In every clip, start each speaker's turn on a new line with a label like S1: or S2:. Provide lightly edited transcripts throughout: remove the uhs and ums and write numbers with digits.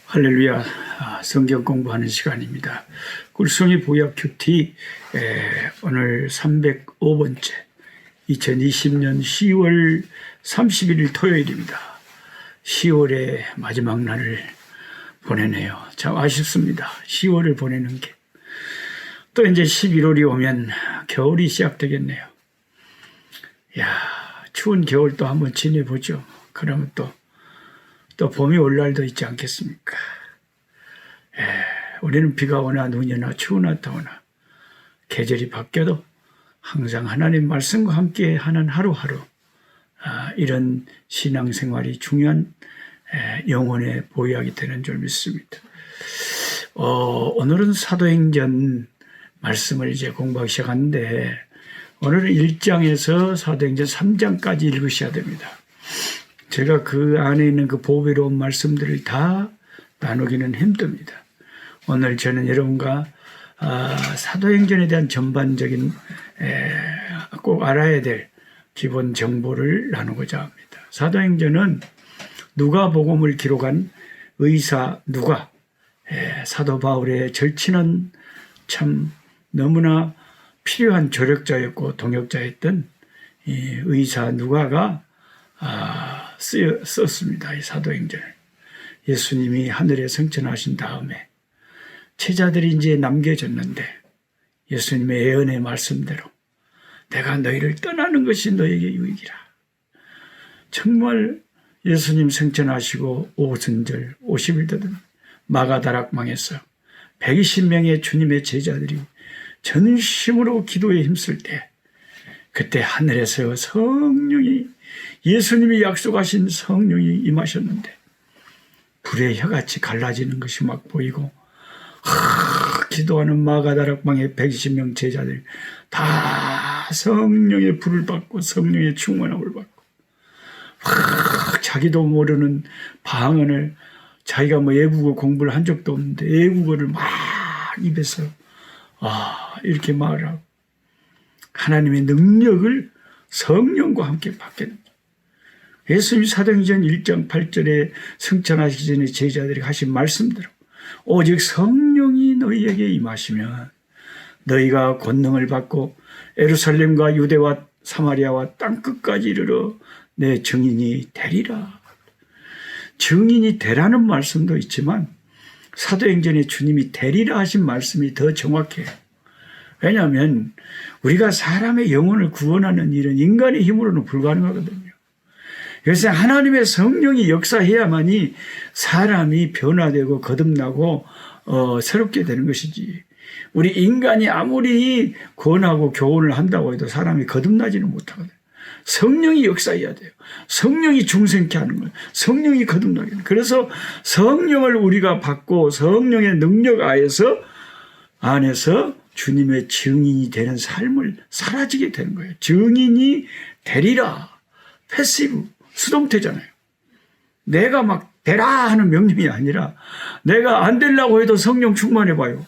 S1: 할렐루야. 성경 공부하는 시간입니다. 꿀송이 보약 큐티 오늘 305번째 2020년 10월 31일 토요일입니다. 10월의 마지막 날을 보내네요. 참 아쉽습니다. 10월을 보내는 게. 또 이제 11월이 오면 겨울이 시작되겠네요. 추운 겨울 또 한번 지내보죠. 그러면 또 봄이 올 날도 있지 않겠습니까? 우리는 비가 오나 눈이 오나 추우나 더우나 계절이 바뀌어도 항상 하나님 말씀과 함께 하는 하루하루, 이런 신앙생활이 중요한 영혼의 보약이 되는 줄 믿습니다. 오늘은 사도행전 말씀을 이제 공부하기 시작하는데, 오늘은 1장에서 사도행전 3장까지 읽으셔야 됩니다. 제가 그 안에 있는 그 보배로운 말씀들을 다 나누기는 힘듭니다. 오늘 저는 여러분과 사도행전에 대한 전반적인 꼭 알아야 될 기본 정보를 나누고자 합니다. 사도행전은 누가복음을 기록한 의사 누가, 사도 바울의 절친한 참 너무나 필요한 조력자였고 동역자였던 이 의사 누가가 썼습니다. 이 사도행전을. 예수님이 하늘에 승천하신 다음에 제자들이 이제 남겨졌는데, 예수님의 예언의 말씀대로 내가 너희를 떠나는 것이 너에게 유익이라. 정말 예수님 승천하시고 오순절 50일 되던 마가다락방에서 120명의 주님의 제자들이 전심으로 기도에 힘쓸 때, 그때 하늘에서 성령이, 예수님이 약속하신 성령이 임하셨는데 불의 혀같이 갈라지는 것이 막 보이고, 기도하는 마가다락방의 120명 제자들 다 성령의 불을 받고 성령의 충만함을 받고, 자기도 모르는 방언을, 자기가 외국어 공부를 한 적도 없는데 외국어를 막 입에서 이렇게 말하고 하나님의 능력을 성령과 함께 받게 됩니다. 예수님 사도행전 1장 8절에 승천하시기 전에 제자들이 하신 말씀대로 오직 성령이 너희에게 임하시면 너희가 권능을 받고 예루살렘과 유대와 사마리아와 땅끝까지 이르러 내 증인이 되리라. 증인이 되라는 말씀도 있지만 사도행전에 주님이 되리라 하신 말씀이 더 정확해요. 왜냐하면 우리가 사람의 영혼을 구원하는 일은 인간의 힘으로는 불가능하거든요. 그래서 하나님의 성령이 역사해야만이 사람이 변화되고 거듭나고 새롭게 되는 것이지, 우리 인간이 아무리 권하고 교훈을 한다고 해도 사람이 거듭나지는 못하거든요. 성령이 역사해야 돼요. 성령이 중생케 하는 거예요. 성령이 거듭나게 하는 거예요. 그래서 성령을 우리가 받고 성령의 능력 안에서 주님의 증인이 되는 삶을 살아지게 되는 거예요. 증인이 되리라. 패시브, 수동태잖아요. 내가 막 되라 하는 명령이 아니라 내가 안 되려고 해도 성령 충만해봐요.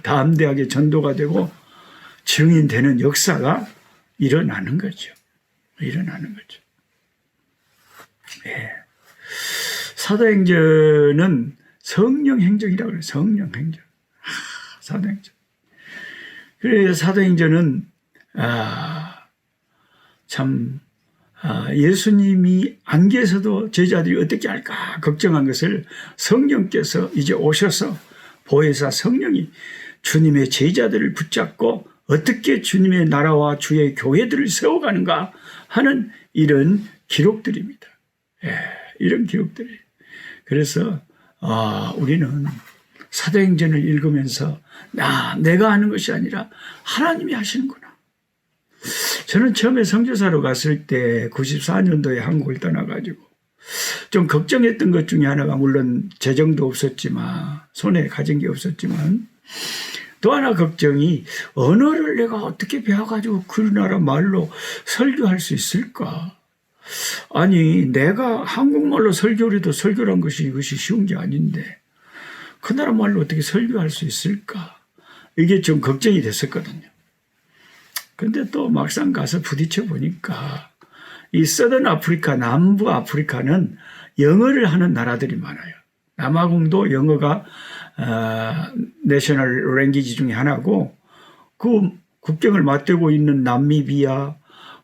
S1: 담대하게 전도가 되고 증인되는 역사가 일어나는 거죠. 사도행전은 성령행전이라고 해요. 성령행전. 사도행전. 그래서 사도행전은 예수님이 안 계셔도 제자들이 어떻게 할까 걱정한 것을 성령께서 이제 오셔서 보혜사 성령이 주님의 제자들을 붙잡고 어떻게 주님의 나라와 주의 교회들을 세워가는가 하는 이런 기록들입니다. 이런 기록들이에요. 그래서 우리는 사도행전을 읽으면서 내가 하는 것이 아니라 하나님이 하시는구나. 저는 처음에 선교사로 갔을 때 94년도에 한국을 떠나가지고 좀 걱정했던 것 중에 하나가, 물론 재정도 없었지만 손에 가진 게 없었지만 또 하나 걱정이, 언어를 내가 어떻게 배워가지고 그 나라 말로 설교할 수 있을까? 아니, 내가 한국말로 설교를 해도 설교란 것이 이것이 쉬운 게 아닌데 그 나라 말로 어떻게 설교할 수 있을까? 이게 좀 걱정이 됐었거든요. 근데 또 막상 가서 부딪혀 보니까 이 서던 아프리카, 남부 아프리카는 영어를 하는 나라들이 많아요. 남아공도 영어가 내셔널 랭귀지 중에 하나고 그 국경을 맞대고 있는 남미비아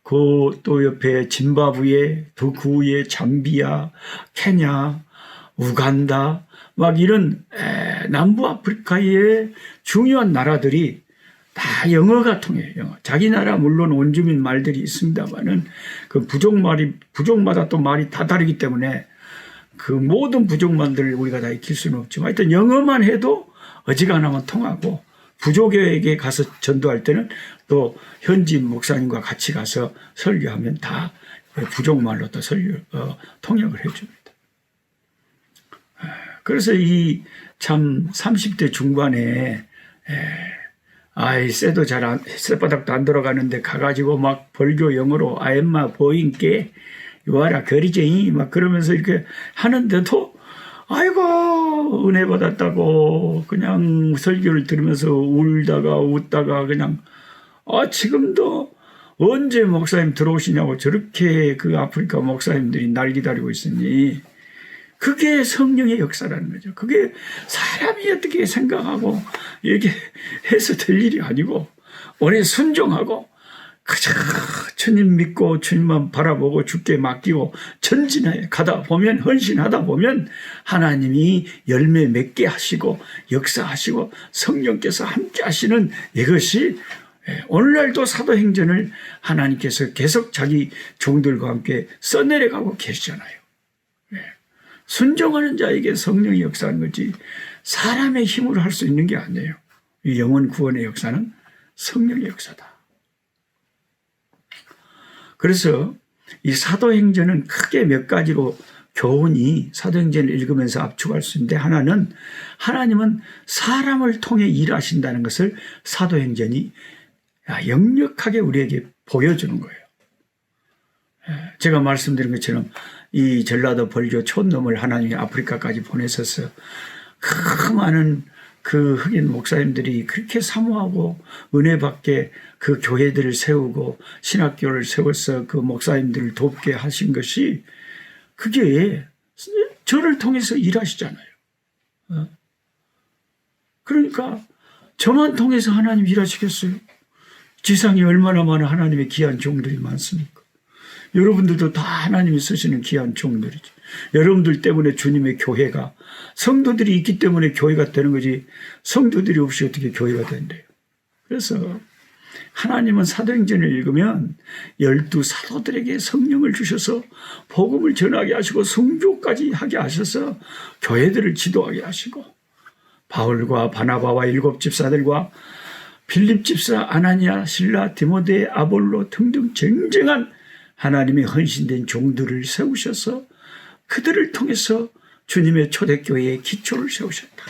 S1: 그 또 옆에 짐바브웨 또 그 위에 잠비아 케냐 우간다 막 이런 남부 아프리카의 중요한 나라들이 다 영어가 통해요. 영어. 자기 나라 물론 원주민 말들이 있습니다만은 그 부족마다 또 말이 다 다르기 때문에 그 모든 부족만들을 우리가 다 익힐 수는 없지만 하여튼 영어만 해도 어지간하면 통하고 부족에게 가서 전도할 때는 또 현지 목사님과 같이 가서 설교하면 다 부족말로 또 통역을 해줍니다. 그래서 이 참 30대 중반에 쇠도 쇠바닥도 안 돌아가는데 가가지고 막 벌교 영어로 아엠마 보인께 요하라 거리쟁이 막 그러면서 이렇게 하는데도 아이고 은혜 받았다고 그냥 설교를 들으면서 울다가 웃다가 그냥 지금도 언제 목사님 들어오시냐고 저렇게 그 아프리카 목사님들이 날 기다리고 있으니 그게 성령의 역사라는 거죠. 그게 사람이 어떻게 생각하고 얘기해서 될 일이 아니고 오래 순종하고 그저 주님 믿고 주님만 바라보고 주께 맡기고 전진해 가다 보면 헌신하다 보면 하나님이 열매 맺게 하시고 역사하시고 성령께서 함께 하시는 이것이 오늘날도 사도행전을 하나님께서 계속 자기 종들과 함께 써내려가고 계시잖아요. 순종하는 자에게 성령이 역사하는 거지 사람의 힘으로 할 수 있는 게 아니에요. 이 영혼 구원의 역사는 성령의 역사다. 그래서 이 사도행전은 크게 몇 가지로 교훈이 사도행전을 읽으면서 압축할 수 있는데 하나는 하나님은 사람을 통해 일하신다는 것을 사도행전이 역력하게 우리에게 보여주는 거예요. 제가 말씀드린 것처럼 이 전라도 벌교 촌놈을 하나님이 아프리카까지 보내셔서 그 많은 그 흑인 목사님들이 그렇게 사모하고 은혜 받게 그 교회들을 세우고 신학교를 세워서 그 목사님들을 돕게 하신 것이 그게 저를 통해서 일하시잖아요. 그러니까 저만 통해서 하나님 일하시겠어요? 지상에 얼마나 많은 하나님의 귀한 종들이 많습니까? 여러분들도 다 하나님이 쓰시는 귀한 종들이죠. 여러분들 때문에 주님의 교회가 성도들이 있기 때문에 교회가 되는 거지 성도들이 없이 어떻게 교회가 된대요. 그래서 하나님은 사도행전을 읽으면 12 사도들에게 성령을 주셔서 복음을 전하게 하시고 선교까지 하게 하셔서 교회들을 지도하게 하시고 바울과 바나바와 7 집사들과 빌립 집사 아나니아 실라 디모데 아볼로 등등 쟁쟁한 하나님의 헌신된 종들을 세우셔서 그들을 통해서 주님의 초대교회의 기초를 세우셨다.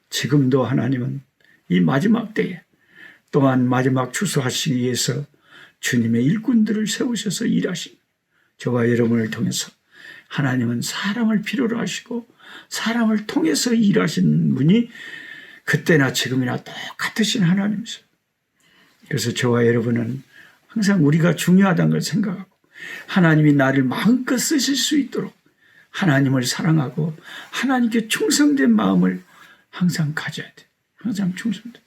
S1: 지금도 하나님은 이 마지막 때에 또한 마지막 추수하시기 위해서 주님의 일꾼들을 세우셔서 일하신 저와 여러분을 통해서 하나님은 사람을 필요로 하시고 사람을 통해서 일하신 분이 그때나 지금이나 똑같으신 하나님이세요. 그래서 저와 여러분은 항상 우리가 중요하다는 걸 생각하고 하나님이 나를 마음껏 쓰실 수 있도록 하나님을 사랑하고 하나님께 충성된 마음을 항상 가져야 돼. 항상 충성돼.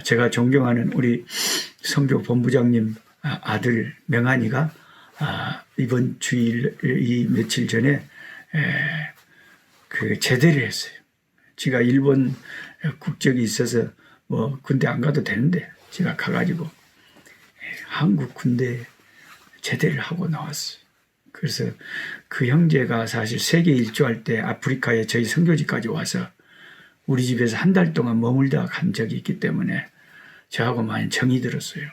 S1: 제가 존경하는 우리 선교 본부장님 아들 명한이가 이번 주일 이 며칠 전에 그 제대를 했어요. 제가 일본 국적이 있어서 뭐 군대 안 가도 되는데 제가 가가지고 한국 군대 제대를 하고 나왔어요. 그래서 그 형제가 사실 세계 일주할 때 아프리카에 저희 선교지까지 와서 우리 집에서 한 달 동안 머물다 간 적이 있기 때문에 저하고 많이 정이 들었어요.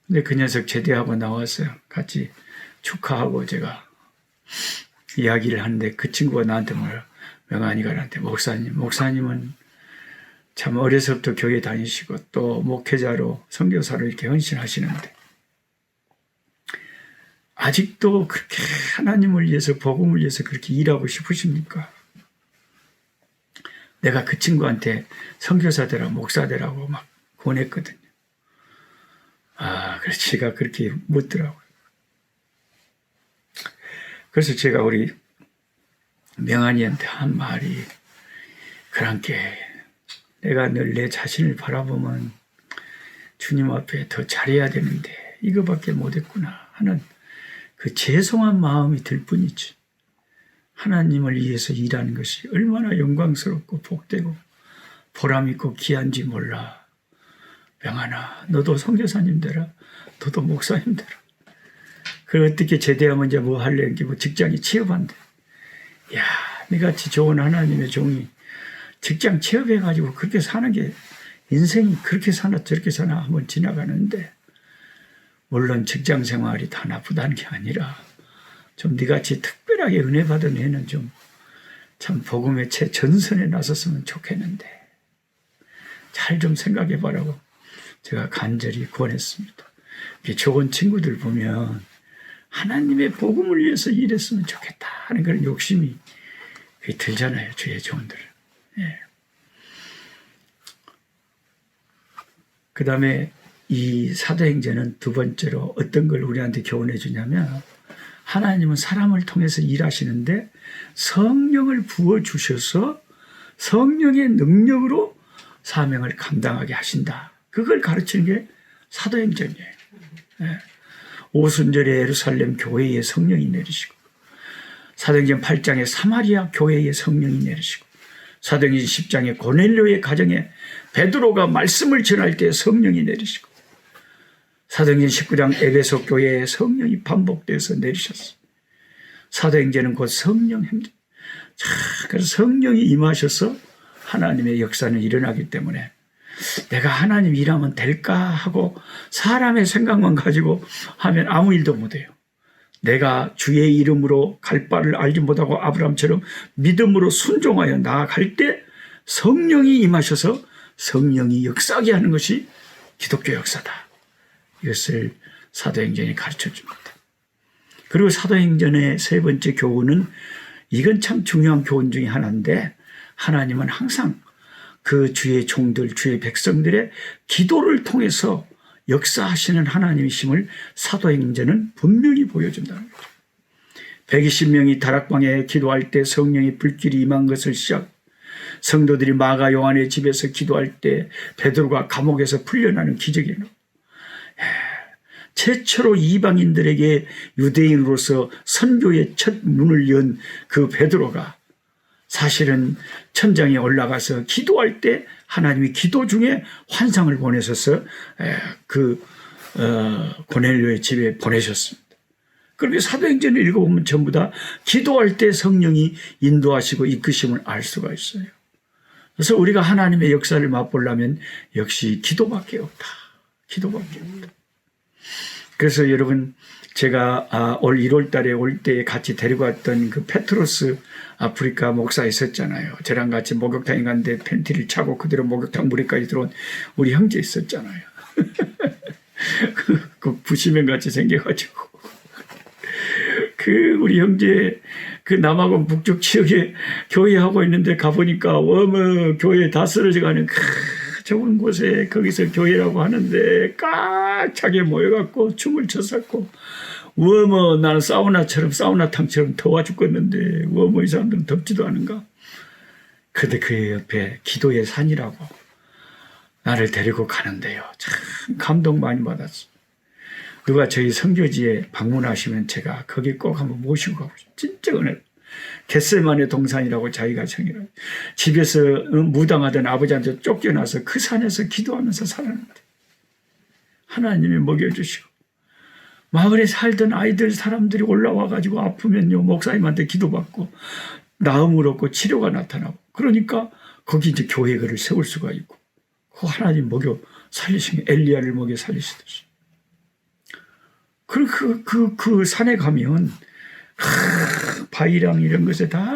S1: 근데 그 녀석 제대하고 나와서 같이 축하하고 제가 이야기를 하는데 그 친구가 나한테 뭐라 명한이가 나한테 목사님은 참 어려서부터 교회 다니시고 또 목회자로 선교사로 이렇게 헌신하시는데 아직도 그렇게 하나님을 위해서 복음을 위해서 그렇게 일하고 싶으십니까? 내가 그 친구한테 선교사 되라 목사 되라고 막 권했거든요. 그래서 제가 그렇게 묻더라고요. 그래서 제가 우리 명한이한테 한 말이 그랑께 내가 늘 내 자신을 바라보면 주님 앞에 더 잘해야 되는데 이거밖에 못했구나 하는 그 죄송한 마음이 들 뿐이지. 하나님을 위해서 일하는 것이 얼마나 영광스럽고 복되고 보람있고 귀한지 몰라. 명한아, 너도 선교사님 되라. 너도 목사님 되라. 그걸 어떻게 제대하면 이제 뭐 할래? 뭐 직장에 취업한대. 야, 네같이 좋은 하나님의 종이 직장 취업해가지고 그렇게 사는 게 인생이 그렇게 사나 저렇게 사나 한번 지나가는데, 물론 직장 생활이 다 나쁘다는 게 아니라 좀 네같이 특별하게 은혜 받은 애는 좀 참 복음의 최전선에 나섰으면 좋겠는데 잘 좀 생각해 보라고 제가 간절히 권했습니다. 좋은 친구들 보면 하나님의 복음을 위해서 일했으면 좋겠다 하는 그런 욕심이 들잖아요. 주의 종들은. 예. 그 다음에 이 사도행전은 두 번째로 어떤 걸 우리한테 교훈해 주냐면, 하나님은 사람을 통해서 일하시는데 성령을 부어주셔서 성령의 능력으로 사명을 감당하게 하신다. 그걸 가르치는 게 사도행전이에요. 예. 오순절에 예루살렘 교회에 성령이 내리시고, 사도행전 8장에 사마리아 교회에 성령이 내리시고, 사도행전 10장에 고넬료의 가정에 베드로가 말씀을 전할 때 성령이 내리시고, 사도행전 19장 에베소 교회에 성령이 반복돼서 내리셨어요. 사도행전은 곧 성령 행전. 그래서 성령이 임하셔서 하나님의 역사는 일어나기 때문에 내가 하나님 일하면 될까 하고 사람의 생각만 가지고 하면 아무 일도 못해요. 내가 주의 이름으로 갈 바를 알지 못하고 아브라함처럼 믿음으로 순종하여 나아갈 때 성령이 임하셔서 성령이 역사하게 하는 것이 기독교 역사다. 이것을 사도행전이 가르쳐줍니다. 그리고 사도행전의 세 번째 교훈은, 이건 참 중요한 교훈 중에 하나인데, 하나님은 항상 그 주의 종들, 주의 백성들의 기도를 통해서 역사하시는 하나님이심을 사도행전은 분명히 보여준다는 거죠. 120명이 다락방에 기도할 때 성령의 불길이 임한 것을 시작, 성도들이 마가 요한의 집에서 기도할 때 베드로가 감옥에서 풀려나는 기적이에요. 최초로 이방인들에게 유대인으로서 선교의 첫 문을 연 그 베드로가 사실은 천장에 올라가서 기도할 때 하나님이 기도 중에 환상을 보내셔서 고넬료의 집에 보내셨습니다. 그렇게 사도행전을 읽어보면 전부 다 기도할 때 성령이 인도하시고 이끄심을 알 수가 있어요. 그래서 우리가 하나님의 역사를 맛보려면 역시 기도밖에 없다. 기도밖에 없다. 그래서 여러분, 제가 올 1월 달에 올 때 같이 데리고 왔던 그 페트로스 아프리카 목사 있었잖아요. 저랑 같이 목욕탕에 갔는데 팬티를 차고 그대로 목욕탕 물에까지 들어온 우리 형제 있었잖아요. 그 부시면 같이 생겨가지고. 그 우리 형제 그 남아공 북쪽 지역에 교회 하고 있는데 가보니까 어머 교회 다 쓰러져가는 좁은 곳에 거기서 교회라고 하는데 꽉 차게 모여갖고 춤을 췄었고, 어머 나는 사우나탕처럼 더워 죽겠는데 어머 이 사람들은 덥지도 않은가. 근데 그 옆에 기도의 산이라고 나를 데리고 가는데요, 참 감동 많이 받았어. 누가 저희 선교지에 방문하시면 제가 거기 꼭 한번 모시고 가고 싶어요. 진짜 은혜. 겟세마네 동산이라고 자기가 정해라. 집에서 무당하던 아버지한테 쫓겨나서 그 산에서 기도하면서 살았는데 하나님이 먹여주시고, 마을에 살던 아이들 사람들이 올라와가지고 아프면요 목사님한테 기도받고 나음을 얻고 치료가 나타나고, 그러니까 거기 이제 교회를 세울 수가 있고, 그 하나님 먹여 살리신 엘리야를 먹여 살리시듯이. 그 산에 가면 바위랑 이런 것에 다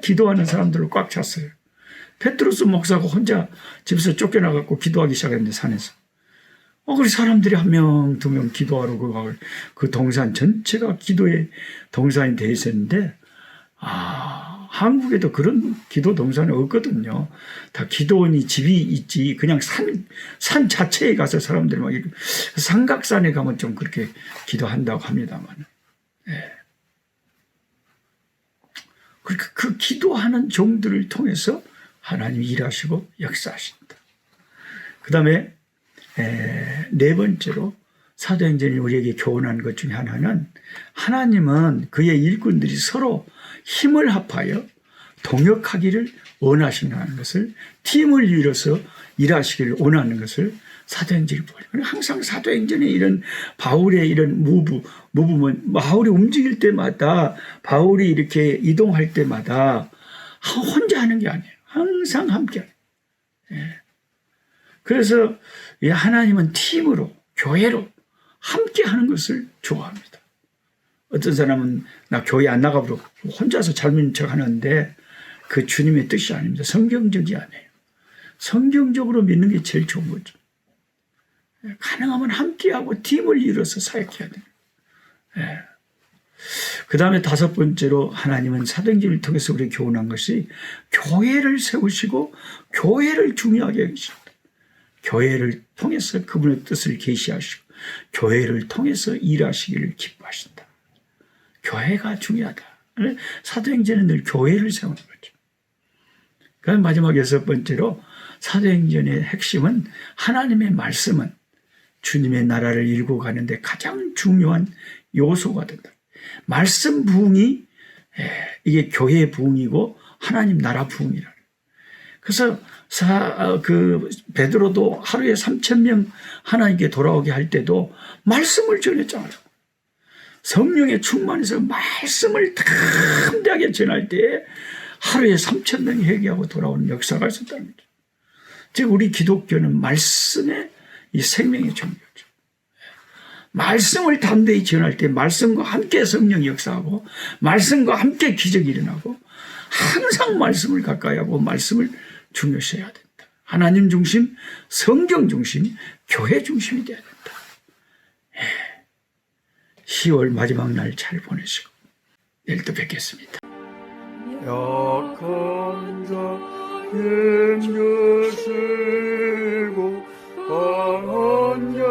S1: 기도하는 사람들로 꽉 찼어요. 페트로스 목사가 혼자 집에서 쫓겨나갖고 기도하기 시작했는데 산에서. 그 사람들이 한 명, 두 명 기도하러 그 동산 전체가 기도의 동산이 돼 있었는데, 한국에도 그런 기도 동산이 없거든요. 다 기도원이 집이 있지. 그냥 산 자체에 가서 사람들이 막 삼각산에 가면 좀 그렇게 기도한다고 합니다만. 예. 그러니까 그 기도하는 종들을 통해서 하나님이 일하시고 역사하신다. 그 다음에 네 번째로 사도행전이 우리에게 교훈하는 것 중에 하나는 하나님은 그의 일꾼들이 서로 힘을 합하여 동역하기를 원하신다는 것을, 팀을 이뤄서 일하시기를 원하는 것을 사도행전이 보여요. 항상 사도행전에 이런 바울의 이런 무브먼, 바울이 움직일 때마다, 바울이 이렇게 이동할 때마다 혼자 하는 게 아니에요. 항상 함께 하는 거예요. 그래서 하나님은 팀으로, 교회로 함께 하는 것을 좋아합니다. 어떤 사람은 나 교회 안 나가버려 혼자서 잘 믿는 척 하는데 그 주님의 뜻이 아닙니다. 성경적이 아니에요. 성경적으로 믿는 게 제일 좋은 거죠. 가능하면 함께하고 팀을 이뤄서 사역해야 돼요. 그 다음에 다섯 번째로 하나님은 사도행전을 통해서 우리에게 교훈한 것이 교회를 세우시고 교회를 중요하게 여기십니다. 교회를 통해서 그분의 뜻을 계시하시고 교회를 통해서 일하시기를 기뻐하신다. 교회가 중요하다. 사도행전은 늘 교회를 세우는 거죠. 그다음 마지막 여섯 번째로 사도행전의 핵심은 하나님의 말씀은 주님의 나라를 이루고 가는데 가장 중요한 요소가 된다. 말씀 부흥이 이게 교회의 부흥이고 하나님 나라 부흥이라. 그래서 베드로도 하루에 3,000명 하나님께 돌아오게 할 때도 말씀을 전했잖아요. 성령의 충만해서 말씀을 담대하게 전할 때 하루에 3,000명이 회개하고 돌아오는 역사가 있었다는 거죠. 즉 우리 기독교는 말씀의 이 생명의 종교죠. 말씀을 담대히 전할 때 말씀과 함께 성령이 역사하고 말씀과 함께 기적이 일어나고 항상 말씀을 가까이 하고 말씀을 중요시해야 된다. 하나님 중심, 성경 중심, 교회 중심이 되어야 된다. 10월 마지막 날 잘 보내시고 내일 또 뵙겠습니다.
S2: 약한 자 힘주시고 강한 자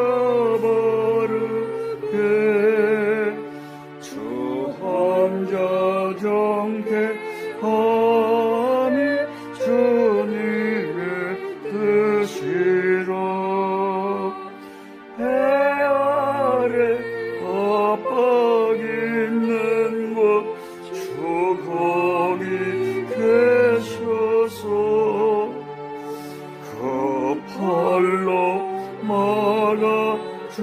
S2: 바르게 주 환자 정택함이 주님의 뜻이라. 해 아래 압박 있는 곳 주 거기 계셔서 그 팔로 막아 주